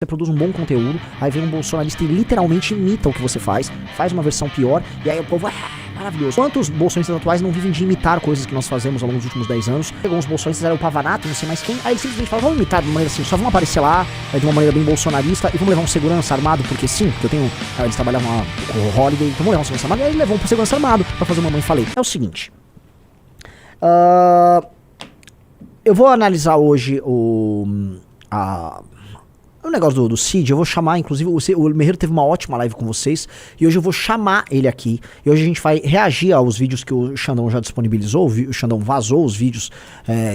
Você produz um bom conteúdo, aí vem um bolsonarista e literalmente imita o que você faz uma versão pior, e aí o povo, maravilhoso. Quantos bolsonaristas atuais não vivem de imitar coisas que nós fazemos ao longo dos últimos 10 anos? Pegou uns bolsonaristas, era o Pavanato, não sei mais quem, aí eles simplesmente falam, vamos imitar de uma maneira assim, só vamos aparecer lá, de uma maneira bem bolsonarista, e vamos levar um segurança armado, porque sim, porque eu tenho, eles trabalhavam lá com o Holiday, então vamos levar um segurança armado, e aí ele levou um segurança armado pra fazer uma mãe falei. É o seguinte, eu vou analisar hoje o negócio do Cid. Eu vou chamar, inclusive, o Merreiro teve uma ótima live com vocês, e hoje eu vou chamar ele aqui, e hoje a gente vai reagir aos vídeos que o Xandão já disponibilizou, o Xandão vazou os vídeos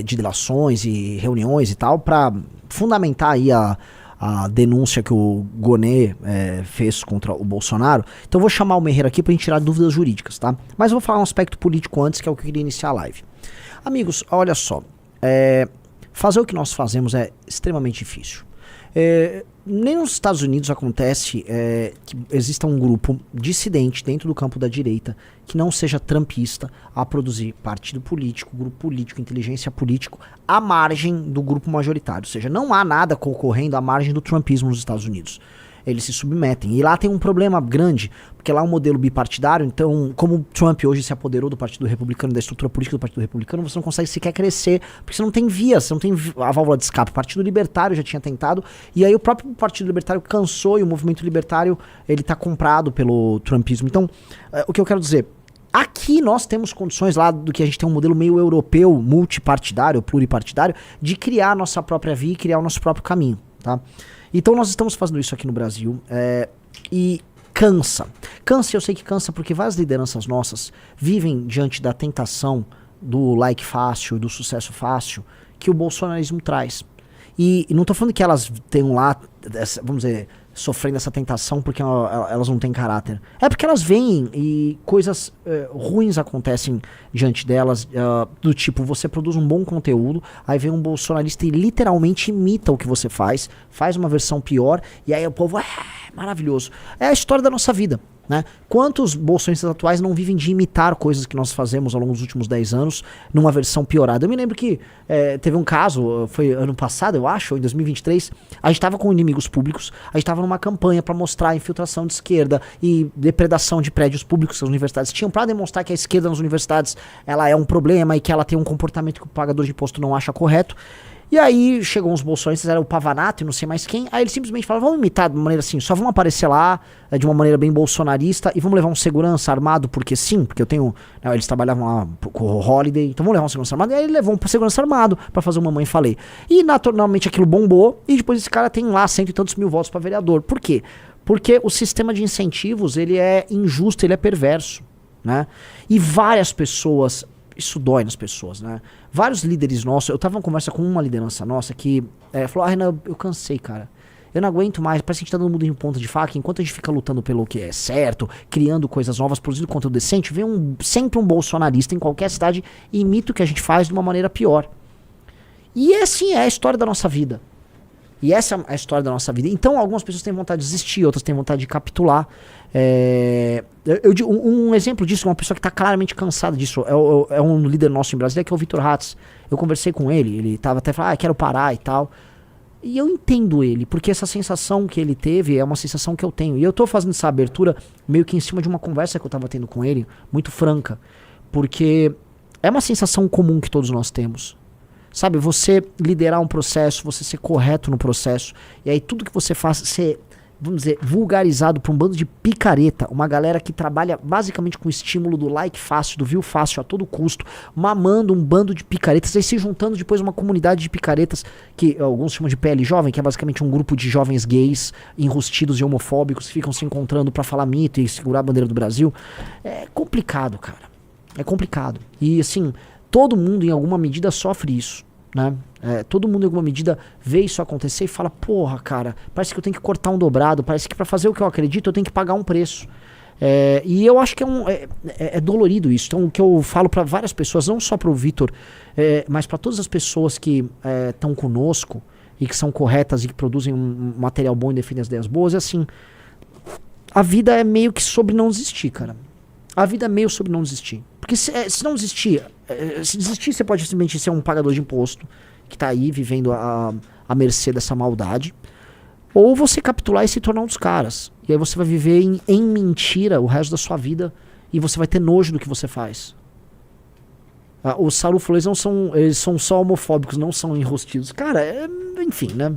de delações e reuniões e tal, pra fundamentar aí a denúncia que o Gonê fez contra o Bolsonaro. Então eu vou chamar o Merreiro aqui pra gente tirar dúvidas jurídicas, tá? Mas eu vou falar um aspecto político antes, que é o que eu queria iniciar a live. Amigos, olha só, fazer o que nós fazemos é extremamente difícil. Nem nos Estados Unidos acontece que exista um grupo dissidente dentro do campo da direita que não seja trumpista a produzir partido político, grupo político, inteligência político à margem do grupo majoritário. Ou seja, não há nada ocorrendo à margem do trumpismo nos Estados Unidos. Eles se submetem. E lá tem um problema grande, porque lá é um modelo bipartidário, então, como o Trump hoje se apoderou do Partido Republicano, da estrutura política do Partido Republicano, você não consegue sequer crescer, porque você não tem vias, você não tem a válvula de escape. O Partido Libertário já tinha tentado, e aí o próprio Partido Libertário cansou, e o movimento libertário, ele tá comprado pelo trumpismo. Então, o que eu quero dizer, aqui nós temos condições lá do que a gente tem um modelo meio europeu, multipartidário, pluripartidário, de criar a nossa própria via e criar o nosso próprio caminho, tá? Então nós estamos fazendo isso aqui no Brasil e cansa. Cansa, eu sei que cansa porque várias lideranças nossas vivem diante da tentação do like fácil, do sucesso fácil que o bolsonarismo traz. E não tô falando que elas tenham lá, vamos dizer, sofrendo essa tentação porque elas não têm caráter. É porque elas vêm e coisas ruins acontecem diante delas, do tipo, você produz um bom conteúdo, aí vem um bolsonarista e literalmente imita o que você faz uma versão pior, e aí o povo, maravilhoso. É a história da nossa vida, né? Quantos bolsonaristas atuais não vivem de imitar coisas que nós fazemos ao longo dos últimos 10 anos numa versão piorada? Eu me lembro que teve um caso, foi ano passado, eu acho, ou em 2023, a gente tava com inimigos públicos, a gente tava numa campanha para mostrar a infiltração de esquerda e depredação de prédios públicos que as universidades tinham, para demonstrar que a esquerda nas universidades ela é um problema e que ela tem um comportamento que o pagador de imposto não acha correto. E aí chegou uns bolsonaristas, era o Pavanato e não sei mais quem, aí eles simplesmente falaram, vamos imitar de uma maneira assim, só vamos aparecer lá de uma maneira bem bolsonarista e vamos levar um segurança armado, porque sim, porque eu tenho, eles trabalhavam lá com o Holiday, então vamos levar um segurança armado, e aí ele levou um segurança armado pra fazer uma mãe falei. E naturalmente aquilo bombou, e depois esse cara tem lá 100 e tantos mil votos pra vereador. Por quê? Porque o sistema de incentivos, ele é injusto, ele é perverso, né? E várias pessoas, isso dói nas pessoas, né? Vários líderes nossos, eu tava numa conversa com uma liderança nossa que falou, Renan, eu cansei, cara. Eu não aguento mais, parece que a gente tá dando mundo em ponta de faca, enquanto a gente fica lutando pelo que é certo, criando coisas novas, produzindo conteúdo decente, vem sempre um bolsonarista em qualquer cidade e imita o que a gente faz de uma maneira pior. E assim é a história da nossa vida. E essa é a história da nossa vida. Então algumas pessoas têm vontade de desistir, outras têm vontade de capitular. Um exemplo disso, uma pessoa que está claramente cansada disso, é um líder nosso em Brasília, que é o Vitor Hatz. Eu conversei com ele tava até falando, quero parar e tal. E eu entendo ele, porque essa sensação que ele teve é uma sensação que eu tenho. E eu tô fazendo essa abertura meio que em cima de uma conversa que eu tava tendo com ele, muito franca. Porque é uma sensação comum que todos nós temos. Sabe, você liderar um processo, você ser correto no processo, e aí tudo que você faz ser, vamos dizer, vulgarizado por um bando de picareta, uma galera que trabalha basicamente com o estímulo do like fácil, do view fácil a todo custo, mamando um bando de picaretas, aí se juntando depois uma comunidade de picaretas, que alguns chamam de PL Jovem, que é basicamente um grupo de jovens gays, enrustidos e homofóbicos, que ficam se encontrando pra falar mito e segurar a bandeira do Brasil. É complicado, cara. É complicado. E assim, todo mundo em alguma medida sofre isso, né? Todo mundo em alguma medida vê isso acontecer e fala, porra, cara, parece que eu tenho que cortar um dobrado, parece que pra fazer o que eu acredito eu tenho que pagar um preço. E eu acho que é dolorido isso. Então o que eu falo pra várias pessoas, não só pro Vitor, mas pra todas as pessoas que estão conosco e que são corretas e que produzem um material bom e defendem as ideias boas, é assim, a vida é meio que sobre não desistir, cara. A vida é meio sobre não desistir. Porque se não desistir, se desistir você pode simplesmente ser um pagador de imposto que tá aí vivendo à mercê dessa maldade. Ou você capitular e se tornar um dos caras. E aí você vai viver em mentira o resto da sua vida e você vai ter nojo do que você faz. Os Saru falou, eles são só homofóbicos, não são enrostidos. Cara, enfim, né?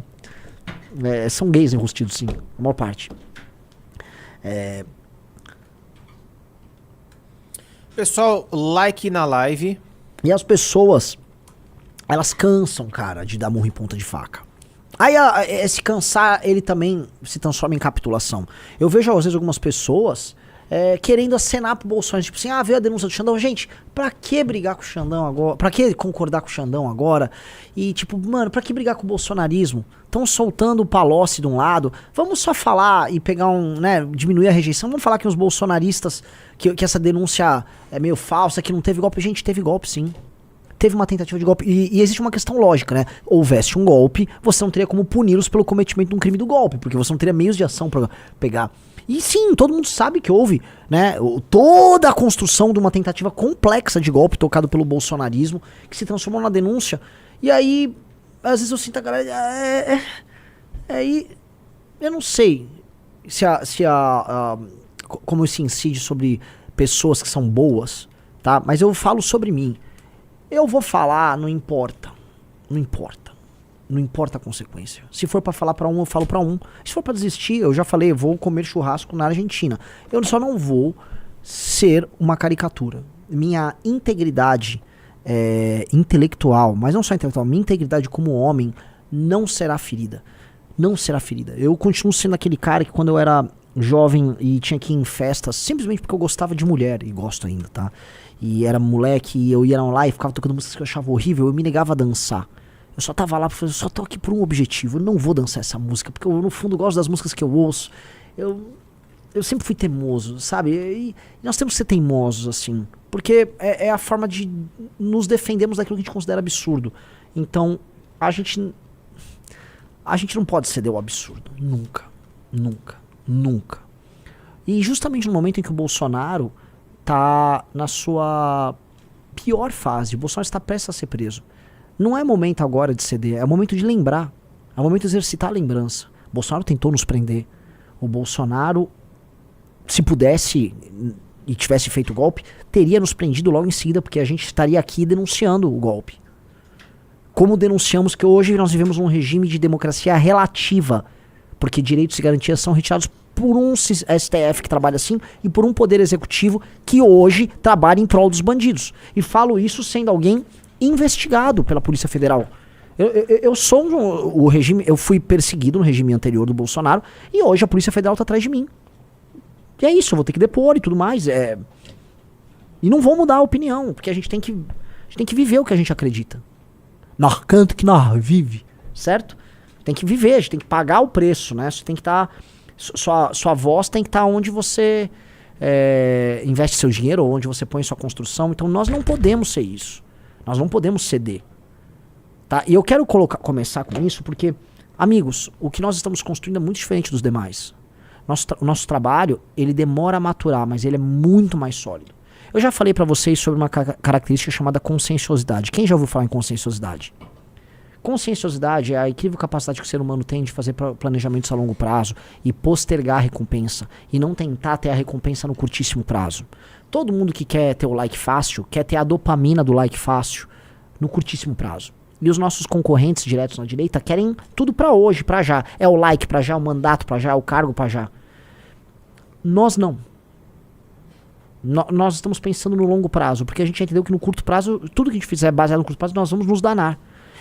São gays enrostidos, sim, a maior parte. Pessoal, like na live. E as pessoas, elas cansam, cara, de dar murro em ponta de faca. Aí esse cansar, ele também se transforma em capitulação. Eu vejo às vezes algumas pessoas querendo acenar pro Bolsonaro, tipo assim, veio a denúncia do Xandão. Gente, pra que brigar com o Xandão agora? Pra que concordar com o Xandão agora? E tipo, mano, pra que brigar com o bolsonarismo? Estão soltando o Palocci de um lado. Vamos só falar e pegar diminuir a rejeição. Vamos falar que os bolsonaristas, que essa denúncia é meio falsa, que não teve golpe. Gente, teve golpe sim. Teve uma tentativa de golpe. E existe uma questão lógica, né? Houvesse um golpe, você não teria como puni-los pelo cometimento de um crime do golpe, porque você não teria meios de ação pra pegar. E sim, todo mundo sabe que houve, né? Toda a construção de uma tentativa complexa de golpe tocado pelo bolsonarismo, que se transformou na denúncia. E aí, às vezes eu sinto a galera. Eu não sei como isso incide sobre pessoas que são boas, tá? Mas eu falo sobre mim. Eu vou falar, não importa. Não importa. Não importa a consequência. Se for pra falar pra um, eu falo pra um. Se for pra desistir, eu já falei, eu vou comer churrasco na Argentina. Eu só não vou ser uma caricatura. Minha integridade intelectual, mas não só intelectual, minha integridade como homem não será ferida. Não será ferida. Eu continuo sendo aquele cara que quando eu era jovem e tinha que ir em festas, simplesmente porque eu gostava de mulher, e gosto ainda, tá? E era moleque, e eu ia lá e ficava tocando músicas que eu achava horrível, eu me negava a dançar. Eu só tava lá, eu só tô aqui por um objetivo, eu não vou dançar essa música, porque eu no fundo gosto das músicas que eu ouço. Eu sempre fui teimoso, sabe? E nós temos que ser teimosos, assim, porque é a forma de nos defendermos daquilo que a gente considera absurdo. Então, a gente não pode ceder ao absurdo, nunca, nunca, nunca. E justamente no momento em que o Bolsonaro tá na sua pior fase, o Bolsonaro está prestes a ser preso. Não é momento agora de ceder, é momento de lembrar. É momento de exercitar a lembrança. O Bolsonaro tentou nos prender. O Bolsonaro, se pudesse e tivesse feito o golpe, teria nos prendido logo em seguida, porque a gente estaria aqui denunciando o golpe. Como denunciamos que hoje nós vivemos um regime de democracia relativa, porque direitos e garantias são retirados por um STF que trabalha assim e por um poder executivo que hoje trabalha em prol dos bandidos. E falo isso sendo alguém investigado pela Polícia Federal. Eu sou o regime, eu fui perseguido no regime anterior do Bolsonaro e hoje a Polícia Federal tá atrás de mim. E é isso, eu vou ter que depor e tudo mais. E não vou mudar a opinião, porque a gente tem que viver o que a gente acredita. Nós canto que nós vive, certo? Tem que viver, a gente tem que pagar o preço, né? Você tem que estar, sua voz tem que estar onde você investe seu dinheiro, ou onde você põe sua construção. Então nós não podemos ser isso. Nós não podemos ceder. Tá? E eu quero começar com isso porque, amigos, o que nós estamos construindo é muito diferente dos demais. O nosso trabalho, ele demora a maturar, mas ele é muito mais sólido. Eu já falei pra vocês sobre uma característica chamada conscienciosidade. Quem já ouviu falar em conscienciosidade? Conscienciosidade é a incrível capacidade que o ser humano tem de fazer planejamentos a longo prazo e postergar a recompensa e não tentar ter a recompensa no curtíssimo prazo. Todo mundo que quer ter o like fácil, quer ter a dopamina do like fácil no curtíssimo prazo. E os nossos concorrentes diretos na direita querem tudo pra hoje, pra já. É o like pra já, o mandato pra já, o cargo pra já. Nós não. Nós estamos pensando no longo prazo, porque a gente já entendeu que no curto prazo, tudo que a gente fizer baseado no curto prazo, nós vamos nos danar.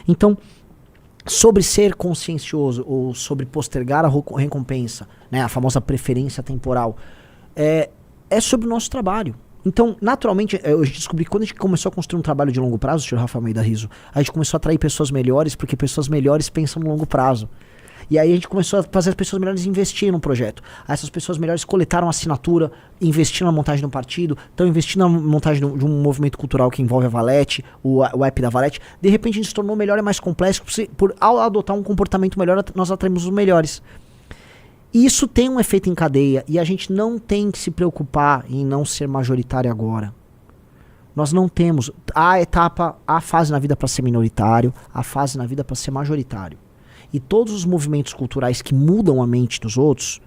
Então, sobre ser consciencioso ou sobre postergar a recompensa, né, a famosa preferência temporal, é sobre o nosso trabalho. Então, naturalmente, eu descobri que quando a gente começou a construir um trabalho de longo prazo, Sr. Rafael Almeida Riso, a gente começou a atrair pessoas melhores, porque pessoas melhores pensam no longo prazo. E aí a gente começou a fazer as pessoas melhores investirem no projeto. Aí essas pessoas melhores coletaram assinatura, investiram na montagem de um partido, estão investindo na montagem de um movimento cultural que envolve a Valete, o app da Valete. De repente a gente se tornou melhor e mais complexo, ao adotar um comportamento melhor, nós atraímos os melhores. E isso tem um efeito em cadeia, e a gente não tem que se preocupar em não ser majoritário agora. Nós não temos a fase na vida para ser minoritário, a fase na vida para ser majoritário. E todos os movimentos culturais que mudam a mente dos outros,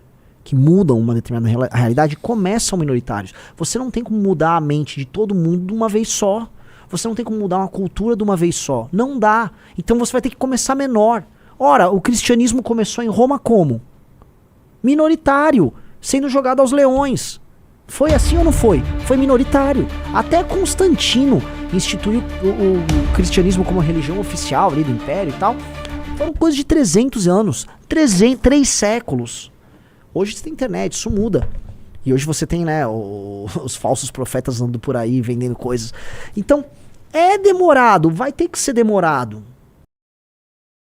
que mudam uma determinada realidade, começam minoritários. Você não tem como mudar a mente de todo mundo de uma vez só. Você não tem como mudar uma cultura de uma vez só. Não dá. Então você vai ter que começar menor. Ora, o cristianismo começou em Roma como? Minoritário, sendo jogado aos leões. Foi assim ou não foi? Foi minoritário. Até Constantino instituiu o cristianismo como religião oficial ali do Império e tal. Foram coisas de 300 anos. 3 séculos. Hoje você tem internet, isso muda. E hoje você tem, né, os falsos profetas andando por aí vendendo coisas. Então, é demorado, vai ter que ser demorado.